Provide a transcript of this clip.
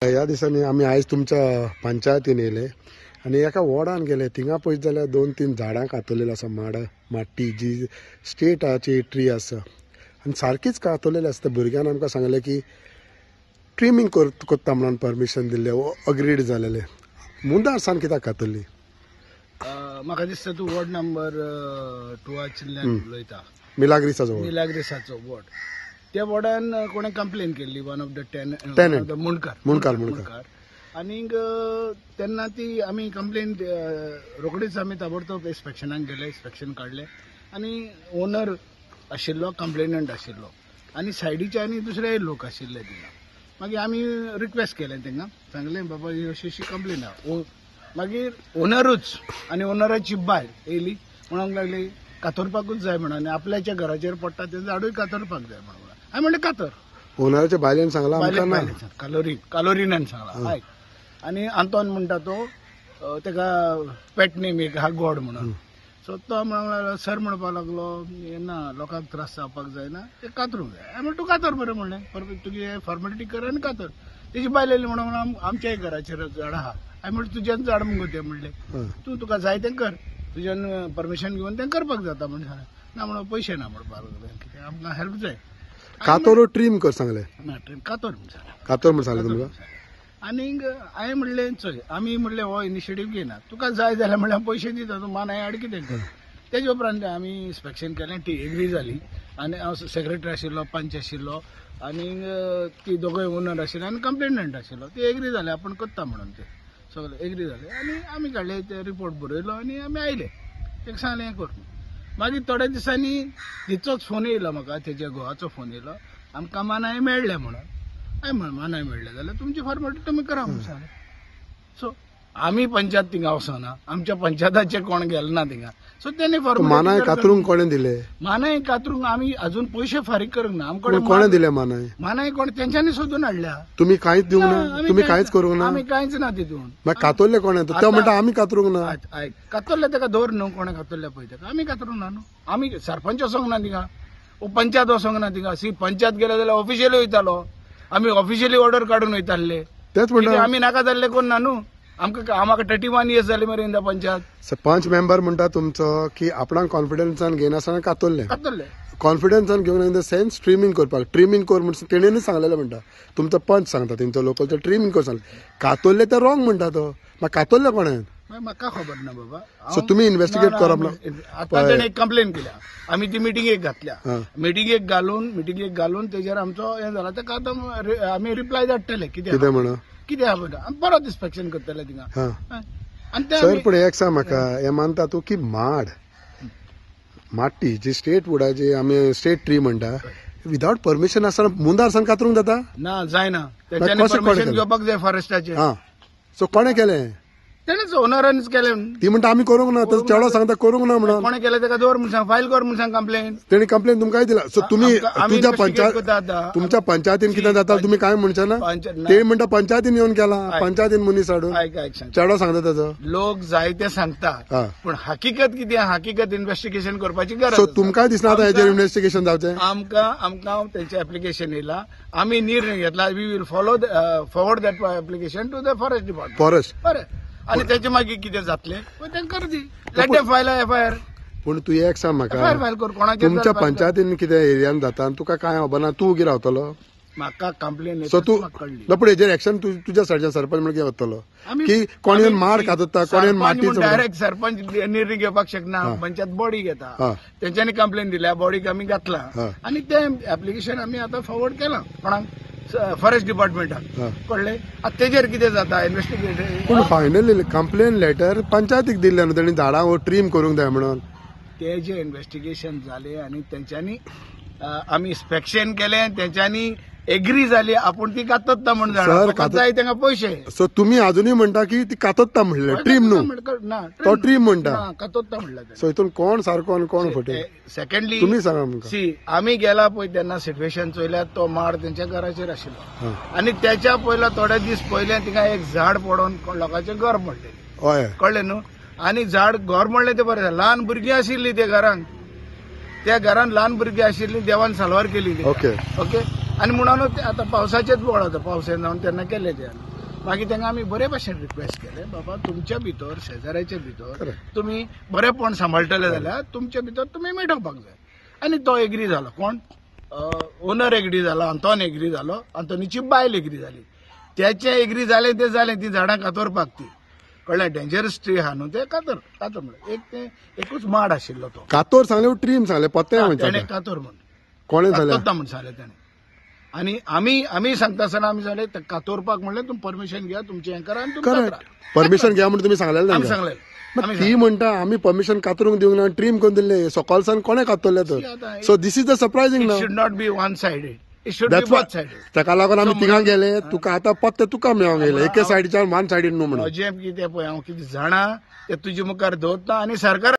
ह्या दिसांनी आम्ही आयज तुमच्या पंचायतीन येयले आणि एका वॉर्डान गेले. थिंगा पळयत जाल्यार 2-3 झाडां कातरलेली आसा. माटी जी स्टेटाची ट्री आसा आनी सारकीच कातरलेली आसता. भुरग्यान आमकां सांगलें की ट्रिमींग कोत्ता म्हणून परमिशन दिल्लें वो अग्रीड जालेलें. मुंदारसान कित्याक कातरली? म्हाका दिसता तूं वॉर्ड नंबर 2 उलयता. मिलाग्रिसाचो वॉर्ड. त्या वॉर्डान कोणें कंप्लेन केल्ली. वन ऑफ द टेनंट मुणकार आनीक तेन्ना ती आमी कंप्लेन रोखडीच आमी ताबडतोब इन्स्पेक्शनाक गेले. इन्स्पेक्शन काडलें आनी ओनर आशिल्लो, कंप्लेनंट आशिल्लो आनी सायडीचे आनी दुसरे लोक आशिल्ले थिंगा. मागीर आमी रिक्वेस्ट केलें तेंकां, सांगलें बाबा ही अशी अशी कंप्लेन आहा. मागीर ओनरूच आनी ओनराची बायल येयली, म्हणूंक लागली कातरपाकूच जाय म्हणून आनी आपल्याच्या घराचेर पडटा तें झाडूय कातरपाक जाय म्हणून. हांवें म्हणलें कातर. ओनराच्या बायलेन सांगला कालोरीनान सांगला हय. आनी आंतोन म्हणटा तो तेका पेट नेम एक आहा गॉड म्हणून. सो तो म्हणूंक लागलो, सर म्हणपाक लागलो ना लोकांक त्रास जावपाक जायना, ते कातरूंक जाय. हांवें म्हणलें तूं कातर बरें म्हणलें, तुगे फॉर्मेलिटी कर आनी कातर. तेजी बायल येयली म्हणून आमच्याय घराचेर झाड आहा. हांवें म्हणलें तुज्यान झाड मुगो तें म्हणलें, तुका जाय तें कर, तुज्यान परमिशन घेवन तें करपाक जाता म्हणून सांगलें. ना म्हणून पयशे ना म्हणपाक लागले, कितें आमकां हेल्प जाय. कातोर ट्रीम कर सांगलें. ना ट्रीम कातर म्हणून कातोर म्हणून सांगलें तुमकां. आनीक हांवें म्हणलें चल, आमी म्हणलें हो इनिशिएटीव घेयना, तुका जाय जाल्यार म्हणल्यार पयशे दिता, तूं मानाय हाड कितें कर. तेजे उपरांत आमी इन्स्पेक्शन केलें, ती एग्री जाली आनी हांव सेक्रेटरी आशिल्लो, पंच आशिल्लो आनी ती दोगूय ओनर आशिल्ले आनी कंप्लेनंट आशिल्लो. ती एग्री जाले आपण करता म्हणून. ते सगळे एग्री जाले आनी आमी काडले ते रिपोर्ट बरयलो आनी आमी आयले. तेका सांगलें हें कर. मागीर थोड्या दिसांनी तिचोच फोन येयलो म्हाका, तेज्या घोवाचो फोन येयलो, आमकां मानाय मेळ्ळें म्हणून. हांवें मानाय मेळ्ळें जाल्यार तुमची फॉर्मेलिटी तुमी करा म्हणून सांगलें. सो आमी पंचायत थिंगा वचना, आमच्या पंचायताचे कोण गेले ना थिंगा. सो तेणी मानाय कातरूंक कोणें दिले? मानाय कातरूंक आमी अजून पयशे फारीक करूंक ना. कोणें दिले मानाय? मानाय कोण तेंच्यांनी सोदून हाडल्या. तुम्ही कांयच दिवंक ना? तुम्ही कांयच करूंक ना? आमी कांयच ना तितून. मागीर कातरले कोणें? तो म्हणटा आमी कातरूंक ना. कातरले तेका दवर न्हू, कोणें कातरल्या पळय तेका. आमी कातरूंक ना न्हू. आमी सरपंच वचोंक ना थिंगा, पंचायत वचोंक ना थिंगा. पंचायत गेले जाल्यार ऑफिशियली वयतालो, आमी ऑफिशियली ऑर्डर काडून वयताले. तेच म्हणटा आमी नाका जाल्ले कोण ना न्हू. आमकां 31 इयर्स जाली मरे in the panchayat. Sarpanch member म्हणटा तुमचो की आपणाक कॉन्फिडन्सान घेनासतना कातरले. कॉन्फिडन्सान घेवन इन द सेन्स ट्रिमींग करपाक. ट्रिमींग कर म्हणून तेणेनूच सांगलेलें म्हणटा. तुमचो पंच सांगता तेंचो लोकलचो ट्रिमींग कर सांगलें. कातरले ते रॉंग म्हणटा तो. मागीर कातरले कोणें? म्हाका खबर ना बाबा. सो तुमी इन्व्हेस्टिगेट करा म्हणून आतां तेणें एक कंप्लेन केल्या. आमी ती मिटिंगेक घातल्या. मिटिंगेक घालून तेजेर आमचो हें जाला. तेका आतां आमी रिप्लाय धाडटले कितें म्हणून, कितें आहा म्हणटा. आमी परत इन्स्पेक्शन करतले थिंगा. सर पूण एक सांग म्हाका, हें मानता तूं की माटी जी स्टेट वुडाची आमी स्टेट ट्री म्हणटा, विदाउट परमिशन आसतना मुंदारसान कातरूंक जाता? ना, जायना. तेच्यांनी परमिशन घेवपाक जाय फॉरेस्टाचें. सो कोणें केलें? तेणेच ओनरानच केलें. ती म्हणटा आमी करूंक ना, चेडो सांगता करूंक ना म्हणून. कोणें केलें तेका दवर म्हणून सांग, फायल कर म्हणून सांग कंप्लेन. तेणी कंप्लेन तुमकां दिला. सो तुमी तुमच्या पंचायतीन कितें जाता तुमी काय म्हणचे ना? ते म्हणटा पंचायतीन येवन केला, पंचायतीन मनीस हाडून. चेडो सांगता तेजो. लोक जायते सांगता, पूण हकीकत कितें, हकीकत इन्व्हेस्टिगेशन करपाची गरज. सो तुमकां दिसना आतां हेजेर इन्व्हेस्टिगेशन जावचें? आमकां तेंचें एप्लिकेशन येयला, आमी निर्णय घेतला. We will forward that application to the forest department. बरें. आनी तेचे मागीर कितें जातलें तें कर दी. Late file FIR. पूण तू एक सांग म्हाका, तुमच्या पंचायतीन कितें एरियान जाता तुका काय खबर ना? तूं कितें रावतलो? म्हाका कंप्लेन सो तूं पूण हेजेर एक्शन तुज्या सायडीच्यान सरपंच म्हणून कितें वतलो की कोण येवन माड कातरता, कोण येवन माती. डायरेक्ट सरपंच निर्णय घेवपाक शकना. पंचायत बॉडी घेता. तेंच्यांनी कंप्लेन दिल्या, बॉडीक आमी घातला आनी तें एप्लिकेशन आमी आतां फॉरवर्ड केलां कोणाक? फॉरेस्ट डिपार्टमेंटाक. कळ्ळें? आतां तेजेर कितें जाता इन्व्हेस्टिगेशन. पूण फायनली कंप्लेन लेटर पंचायतीक दिल्लें न्हू, तेणी झाडां ट्रीम करूंक जाय म्हणून. तेजें इन्व्हेस्टिगेशन जालें आनी तेंच्यांनी आमी इन्स्पेक्शन केलें, तेंच्यांनी एग्री जाली आपूण ती कातरता म्हणून जाय तेंका पयशे. सो तुमी अजुनूय म्हणटा की ती कातरता म्हणलें, ट्रीम न्हू, तो ट्रीम म्हणटा कातरता म्हणलें. सो हितून कोण सारको आनी कोण खोटें? सेकंडली तुमी सांगा आमकां. आमी गेला पळय तेन्ना सिच्युएशन चोयल्यार तो माड तेंच्या घराचेर आशिल्लो आनी त्याच्या पयलो थोडे दीस पयले थिंगा एक झाड पडोवन लोकांचें घर मोडलें. कळ्ळें न्हू? आनी झाड घर मोडलें तें बरें. ल्हान भुरगीं आशिल्लीं त्या घरान ल्हान भुरगीं आशिल्लीं, देवान साल्वार केली. ओके. आनी म्हणून आतां पावसाचेच बोळ आतां, पावस येना तेन्ना केलें तें. मागीर तांकां आमी बरे भशेन रिक्वेस्ट केले बाबा तुमच्या भितर शेजाऱ्याच्या भितर खरें. तुमी बरेपण सांबाळटले जाल्यार तुमच्या भितर तुमी मेळोवपाक जाय आनी तो एग्री जालो कोण ओनर एग्री जालो आंतोन एग्री जालो आंतोनीची बायल एग्री जाली त्याचे एग्री जाले ते जालें ती झाडां कातोरपाक ती कळ्ळें डेंजरस ट्री आहा न्हू ते कातर कातर म्हणलें एकूच माड आशिल्लो तो कातोर सांगले ट्रीम सांगले पत्ते ताणें म्हणटा कातोर म्हण कोणे झाले कातोरता म्हण सांगलें ताणें आनी आमी सांगता आसतना आमी जाले कातोरपाक म्हणलें तुमी परमिशन घेया तुमचे हें करा आनी तुमी कातरा. परमिशन घ्या म्हणून तुम्ही सांगलेले आमी तांकां. सांगलें मग ती म्हणटा आमी परमिशन कातरूंक दिवंक ना ट्रीम करून दिले सकाळसान कोणे कातरले तर so this is the surprising it now should not be one sided it should be That's both why- sided ताका लागून आमी तिंगा गेले तुका आतां पत्ते तुका मेळोंक गेले एके सायडीच्यान मान सायडीन न्हू म्हणून म्हजें कितें पळय हांव कितें जाणा तें तुजे मुखार दवरता आनी सरकार